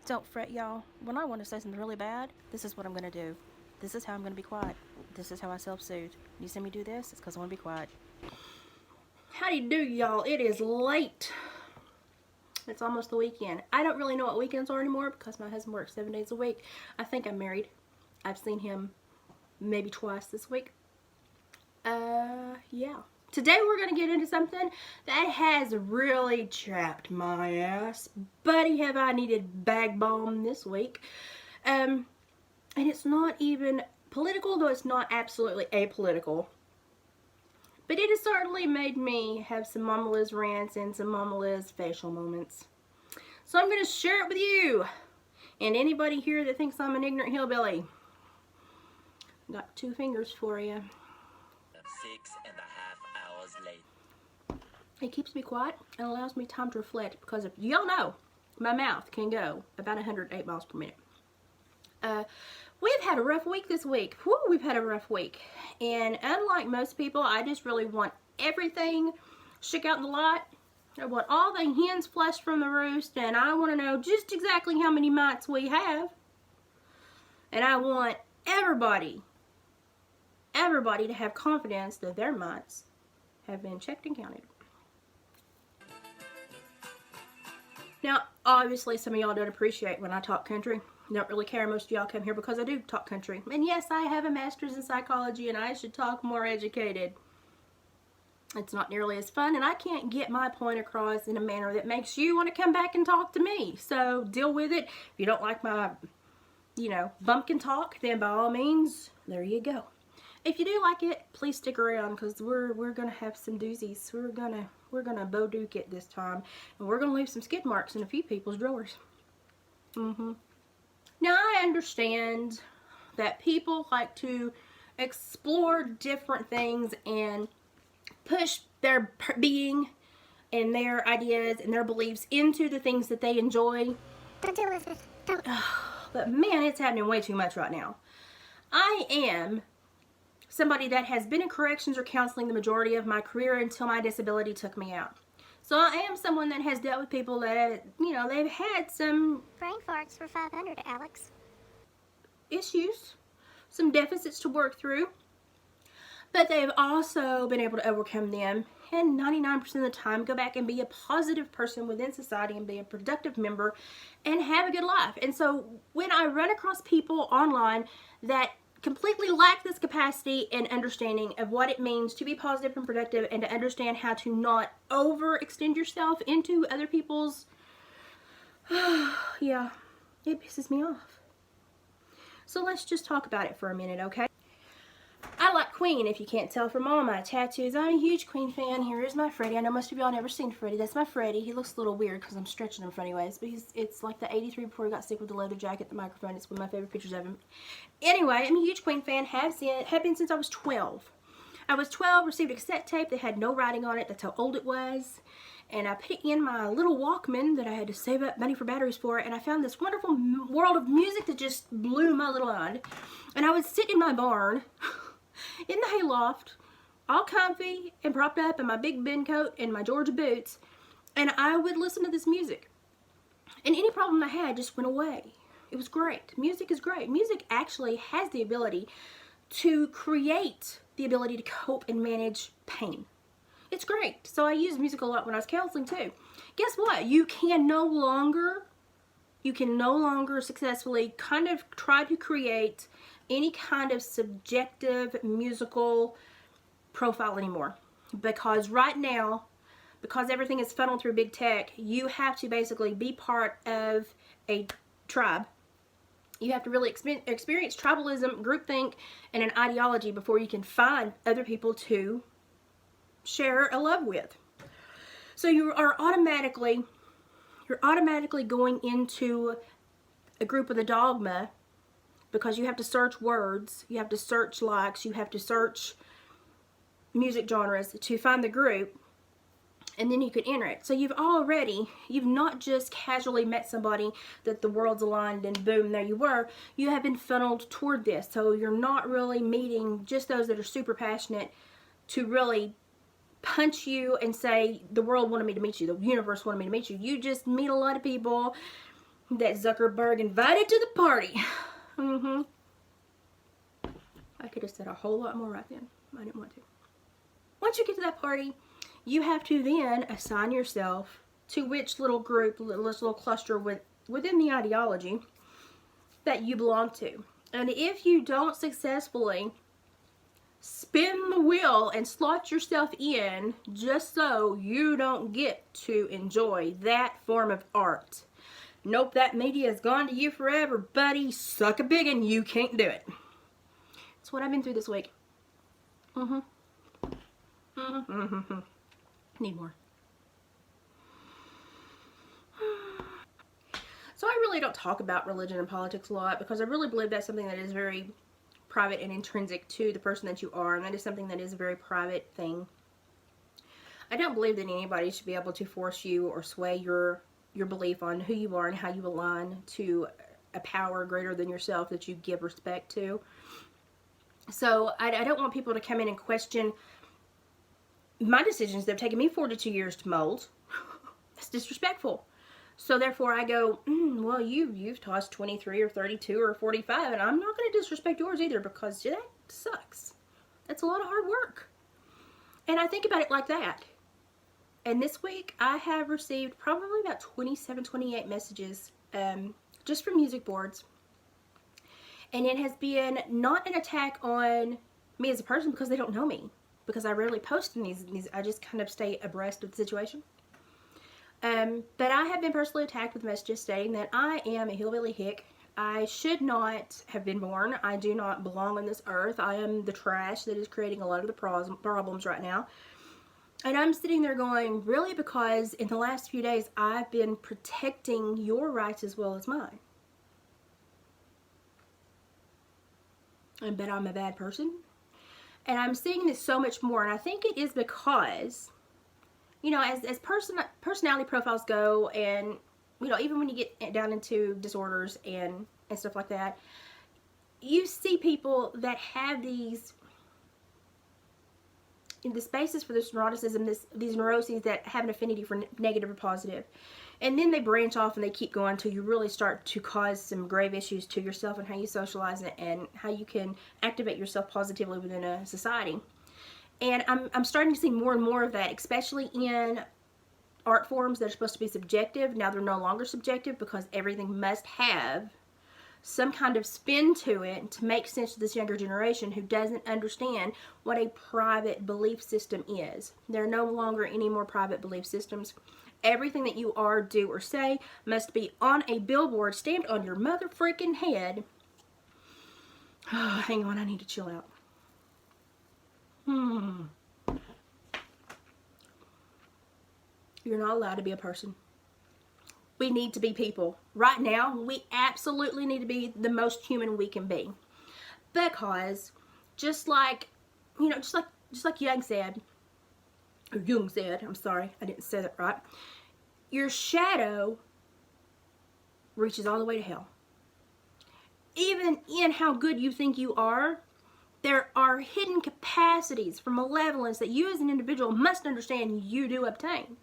Don't fret, y'all. When I want to say something really bad, this is what I'm going to do. This is how I'm going to be quiet. This is how I self-soothe. You see me do this? It's because I want to be quiet. Howdy do, y'all. It is late. It's almost the weekend. I don't really know what weekends are anymore because my husband works 7 days a week. I think I'm married. I've seen him maybe twice this week. Yeah. Today we're going to get into something that has really chapped my ass. Buddy, have I needed bag balm this week. And it's not even political, though it's not absolutely apolitical. But it has certainly made me have some Mama Liz rants and some Mama Liz facial moments. So I'm going to share it with you. And anybody here that thinks I'm an ignorant hillbilly. Got 2 fingers for you. 6.5 hours later. It keeps me quiet and allows me time to reflect because if y'all know, my mouth can go about 108 miles per minute. We've had a rough week this week. Whew, we've had a rough week. And unlike most people, I just really want everything shook out in the lot. I want all the hens flushed from the roost, and I want to know just exactly how many mites we have. And I want everybody to have confidence that their mites have been checked and counted. Now, obviously, some of y'all don't appreciate when I talk country. Don't really care. Most of y'all come here because I do talk country. And yes, I have a master's in psychology and I should talk more educated. It's not nearly as fun and I can't get my point across in a manner that makes you want to come back and talk to me. So deal with it. If you don't like my, bumpkin talk, then by all means, there you go. If you do like it, please stick around because we're gonna have some doozies. We're gonna Bo-Duke it this time. And we're gonna leave some skid marks in a few people's drawers. Now, I understand that people like to explore different things and push their being and their ideas and their beliefs into the things that they enjoy. Don't deal with it. Don't. But man, it's happening way too much right now. I am somebody that has been in corrections or counseling the majority of my career until my disability took me out. So I am someone that has dealt with people that, they've had some Brain farts for 500, Alex. issues, some deficits to work through, but they've also been able to overcome them and 99% of the time go back and be a positive person within society and be a productive member and have a good life. And so when I run across people online that completely lack this capacity and understanding of what it means to be positive and productive and to understand how to not overextend yourself into other people's, yeah, it pisses me off. So let's just talk about it for a minute, okay? I like Queen, if you can't tell from all my tattoos. I'm a huge Queen fan. Here is my Freddie. I know most of y'all never seen Freddie. That's my Freddie. He looks a little weird because I'm stretching him funny ways, but it's like the 83 before he got sick with the leather jacket, the microphone. It's one of my favorite pictures of him. Anyway, I'm a huge Queen fan. Have been since I was 12. I was 12, received a cassette tape that had no writing on it. That's how old it was. And I put it in my little Walkman that I had to save up money for batteries for, and I found this wonderful world of music that just blew my little mind. And I would sit in my barn in the hayloft, all comfy and propped up in my big Ben coat and my Georgia boots, and I would listen to this music. And any problem I had just went away. It was great. Music is great. Music actually has the ability to create the ability to cope and manage pain. It's great. So I used music a lot when I was counseling too. Guess what? You can no longer successfully kind of try to create any kind of subjective musical profile anymore. Because right now, because everything is funneled through big tech, you have to basically be part of a tribe. You have to really experience tribalism, groupthink, and an ideology before you can find other people to share a love with. So you are automatically going into a group with a dogma because you have to search words, you have to search likes, you have to search music genres to find the group, and then you can enter it. So you've not just casually met somebody that the world's aligned and boom, there you were. You have been funneled toward this. So you're not really meeting just those that are super passionate to really punch you and say the world wanted me to meet you, the universe wanted me to meet you. You just meet a lot of people that Zuckerberg invited to the party. I could have said a whole lot more right then. I didn't want to. Once you get to that party, you have to then assign yourself to which little group, this little cluster within the ideology that you belong to. And if you don't successfully spin the wheel and slot yourself in just so you don't get to enjoy that form of art, nope, that media is gone to you forever, buddy. Suck a big one. You can't do it. It's what I've been through this week. Need more. So I really don't talk about religion and politics a lot because I really believe that's something that is very private and intrinsic to the person that you are, and that is something that is a very private thing. I don't believe that anybody should be able to force you or sway your belief on who you are and how you align to a power greater than yourself that you give respect to. So I don't want people to come in and question my decisions that have taken me 42 years to mold. That's disrespectful. So therefore I go, well, you've tossed 23 or 32 or 45, and I'm not going to disrespect yours either because that sucks. That's a lot of hard work. And I think about it like that. And this week I have received probably about 27, 28 messages just from music boards. And it has been not an attack on me as a person because they don't know me. Because I rarely post in these, I just kind of stay abreast of the situation. But I have been personally attacked with messages stating that I am a hillbilly hick. I should not have been born. I do not belong on this earth. I am the trash that is creating a lot of the problems right now. And I'm sitting there going, really? Because in the last few days, I've been protecting your rights as well as mine. I bet I'm a bad person. And I'm seeing this so much more. And I think it is because, you know, as personality profiles go, and, you know, even when you get down into disorders and stuff like that, you see people that have these basis for this neuroticism, these neuroses that have an affinity for negative or positive. And then they branch off and they keep going until you really start to cause some grave issues to yourself and how you socialize it and how you can activate yourself positively within a society. And I'm starting to see more and more of that, especially in art forms that are supposed to be subjective. Now they're no longer subjective because everything must have some kind of spin to it to make sense to this younger generation who doesn't understand what a private belief system is. There are no longer any more private belief systems. Everything that you are, do, or say must be on a billboard stamped on your mother freaking head. Oh, hang on, I need to chill out. You're not allowed to be a person. We need to be people. Right now, we absolutely need to be the most human we can be. Because just like, you know, just like Jung said, I'm sorry, I didn't say that right. Your shadow reaches all the way to hell. Even in how good you think you are, there are hidden capacities for malevolence that you as an individual must understand you do obtain.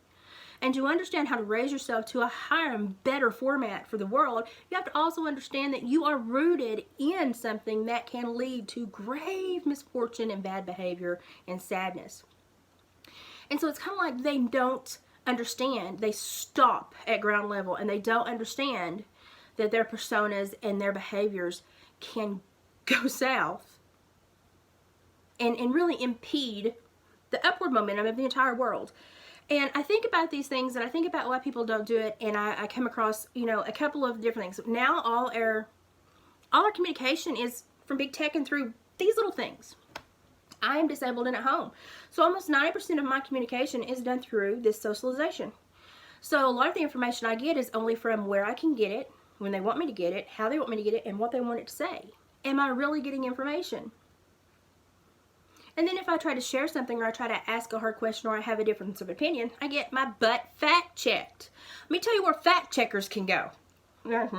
And to understand how to raise yourself to a higher and better format for the world, you have to also understand that you are rooted in something that can lead to grave misfortune and bad behavior and sadness. And so it's kind of like they don't understand. They stop at ground level and they don't understand that their personas and their behaviors can go south and really impede the upward momentum of the entire world. And I think about these things and I think about why people don't do it, and I come across, you know, a couple of different things. Now all our communication is from big tech and through these little things. I am disabled and at home. So almost 90% of my communication is done through this socialization. So a lot of the information I get is only from where I can get it, when they want me to get it, how they want me to get it, and what they want it to say. Am I really getting information? And then if I try to share something or I try to ask a hard question or I have a difference of opinion, I get my butt fact checked. Let me tell you where fact checkers can go. With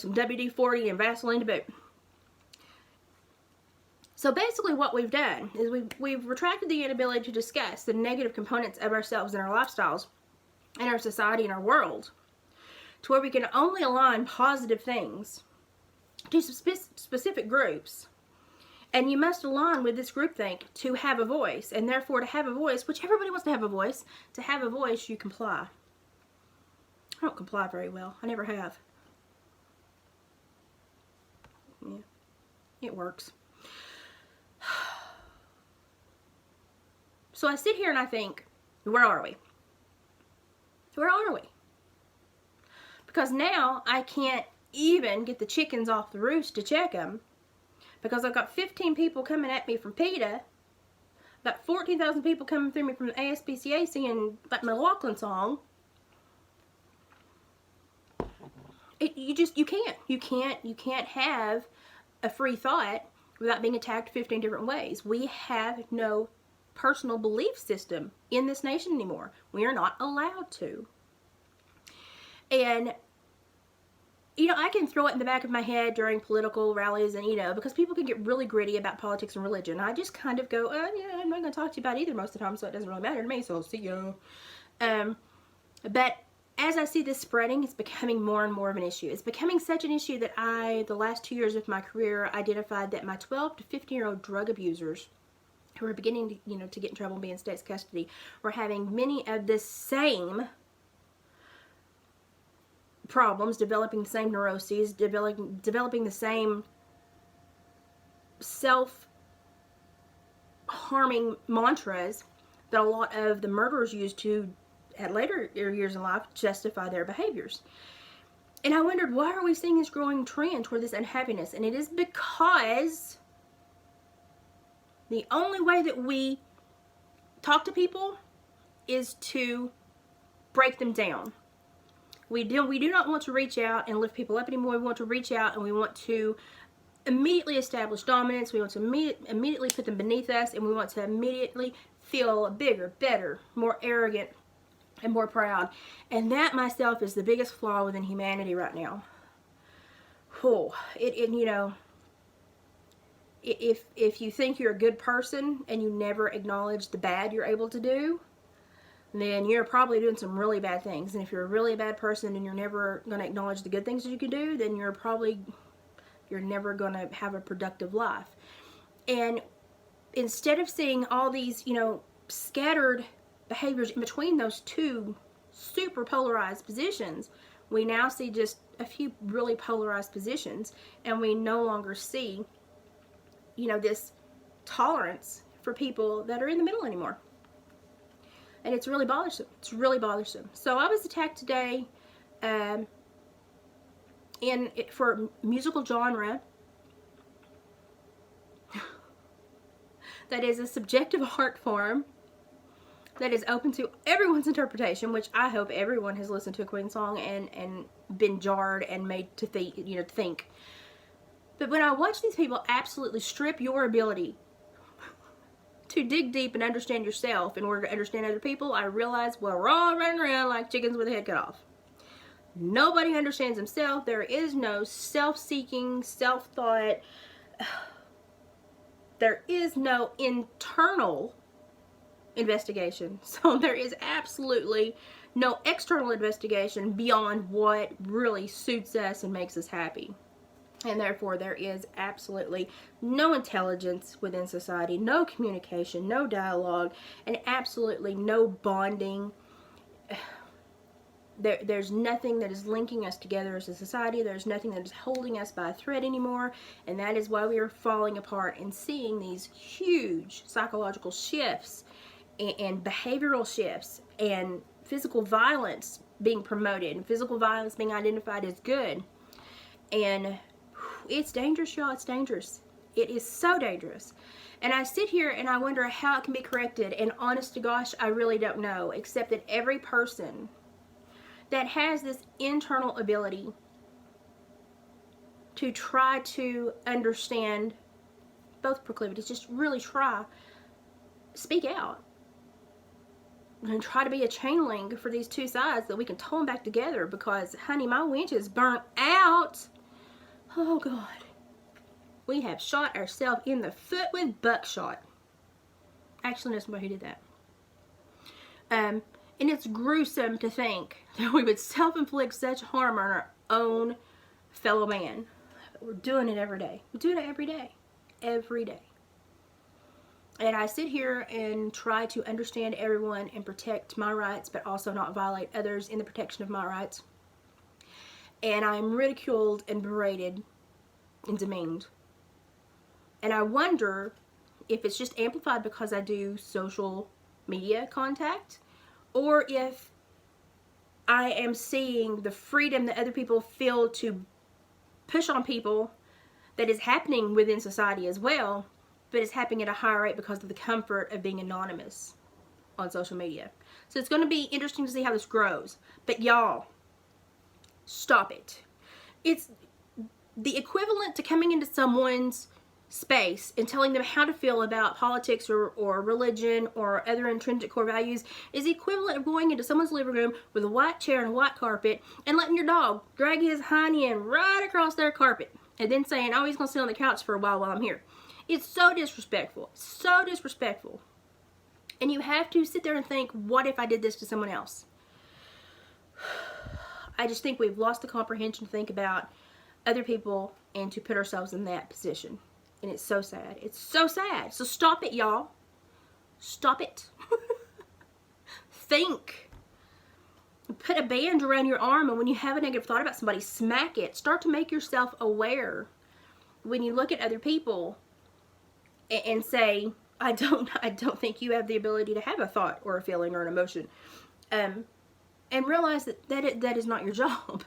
some WD-40 and Vaseline to boot. So basically what we've done is we've retracted the inability to discuss the negative components of ourselves and our lifestyles and our society and our world to where we can only align positive things to specific groups. And you must align with this groupthink to have a voice. And therefore, to have a voice, which everybody wants to have a voice, to have a voice, you comply. I don't comply very well. I never have. Yeah, it works. So I sit here and I think, where are we? Where are we? Because now I can't even get the chickens off the roost to check them, because I've got 15 people coming at me from PETA, about 14,000 people coming through me from the ASPCA singing that Malevolence song. You can't have a free thought without being attacked 15 different ways. We have no personal belief system in this nation anymore. We are not allowed to. And you know, I can throw it in the back of my head during political rallies, and you know, because people can get really gritty about politics and religion. I just kind of go, yeah, I'm not going to talk to you about either most of the time, so it doesn't really matter to me, so see you. But as I see this spreading, it's becoming more and more of an issue. It's becoming such an issue that the last 2 years of my career, identified that my 12 to 15-year-old drug abusers who were beginning to, you know, to get in trouble and be in state's custody were having many of the same problems, developing the same neuroses, developing the same self-harming mantras that a lot of the murderers used to, at later years in life, justify their behaviors. And I wondered, why are we seeing this growing trend toward this unhappiness? And it is because the only way that we talk to people is to break them down. We do not want to reach out and lift people up anymore. We want to reach out and we want to immediately establish dominance. We want to immediately put them beneath us, and we want to immediately feel bigger, better, more arrogant, and more proud. And that myself is the biggest flaw within humanity right now. Oh, you know, if you think you're a good person and you never acknowledge the bad you're able to do, then you're probably doing some really bad things. And if you're a really bad person and you're never going to acknowledge the good things that you can do, then you're never going to have a productive life. And instead of seeing all these, you know, scattered behaviors in between those two super polarized positions, we now see just a few really polarized positions, and we no longer see, you know, this tolerance for people that are in the middle anymore. And it's really bothersome. It's really bothersome. So I was attacked today for musical genre that is a subjective art form that is open to everyone's interpretation, which I hope everyone has listened to a Queen song and been jarred and made to think. But when I watch these people absolutely strip your ability to dig deep and understand yourself in order to understand other people, I realize, well, we're all running around like chickens with a head cut off. Nobody understands himself. There is no self-seeking, self-thought. There is no internal investigation. So there is absolutely no external investigation beyond what really suits us and makes us happy. And therefore, there is absolutely no intelligence within society, no communication, no dialogue, and absolutely no bonding. There's nothing that is linking us together as a society. There's nothing that is holding us by a thread anymore. And that is why we are falling apart and seeing these huge psychological shifts and behavioral shifts and physical violence being promoted and physical violence being identified as good. And it's dangerous, y'all. It's dangerous. It is so dangerous. And I sit here and I wonder how it can be corrected. And honest to gosh, I really don't know. Except that every person that has this internal ability to try to understand both proclivities, just really try, speak out. And try to be a chain link for these two sides that we can tow them back together, because, honey, my winch is burnt out. Oh, God. We have shot ourselves in the foot with buckshot. Actually, no, somebody who did that. And it's gruesome to think that we would self-inflict such harm on our own fellow man. But we're doing it every day. We do it every day. Every day. And I sit here and try to understand everyone and protect my rights, but also not violate others in the protection of my rights. And I'm ridiculed and berated and demeaned. And I wonder if it's just amplified because I do social media contact, or if I am seeing the freedom that other people feel to push on people that is happening within society as well, but it's happening at a higher rate because of the comfort of being anonymous on social media. So it's going to be interesting to see how this grows. But y'all, stop it. It's the equivalent to coming into someone's space and telling them how to feel about politics or religion or other intrinsic core values is the equivalent of going into someone's living room with a white chair and a white carpet and letting your dog drag his hind end right across their carpet and then saying, oh, he's going to sit on the couch for a while I'm here. It's so disrespectful. So disrespectful. And you have to sit there and think, what if I did this to someone else? I just think we've lost the comprehension to think about other people and to put ourselves in that position. And it's so sad. It's so sad. So stop it, y'all. Stop it. Think. Put a band around your arm, and when you have a negative thought about somebody, smack it. Start to make yourself aware when you look at other people and say, I don't think you have the ability to have a thought or a feeling or an emotion. And realize that is not your job.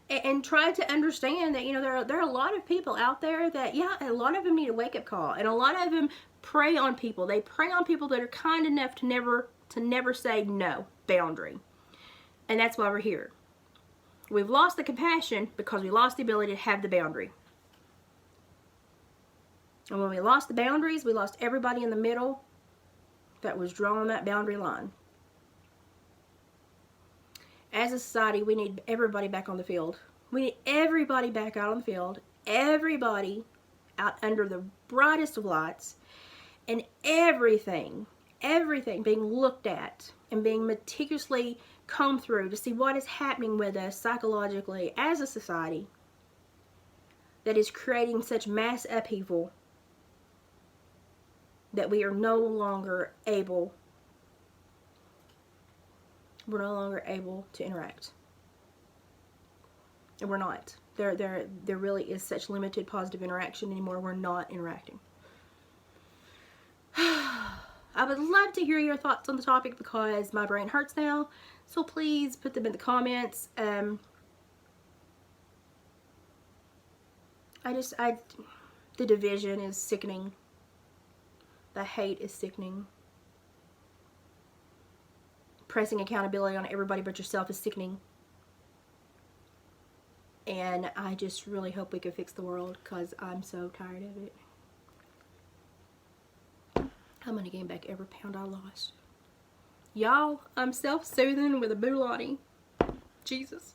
And try to understand that, you know, there are a lot of people out there that, yeah, a lot of them need a wake-up call. And a lot of them prey on people. They prey on people that are kind enough to never say no, boundary. And that's why we're here. We've lost the compassion because we lost the ability to have the boundary. And when we lost the boundaries, we lost everybody in the middle that was drawing that boundary line. As a society, we need everybody back on the field. We need everybody back out on the field. Everybody out under the brightest of lights. And everything being looked at and being meticulously combed through to see what is happening with us psychologically as a society that is creating such mass upheaval that we are no longer able to interact. And we're not. There really is such limited positive interaction anymore. We're not interacting. I would love to hear your thoughts on the topic because my brain hurts now. So please put them in the comments. The division is sickening. The hate is sickening. Pressing accountability on everybody but yourself is sickening. And I just really hope we can fix the world because I'm so tired of it. I'm going to gain back every pound I lost. Y'all, I'm self-soothing with a Boulani. Jesus.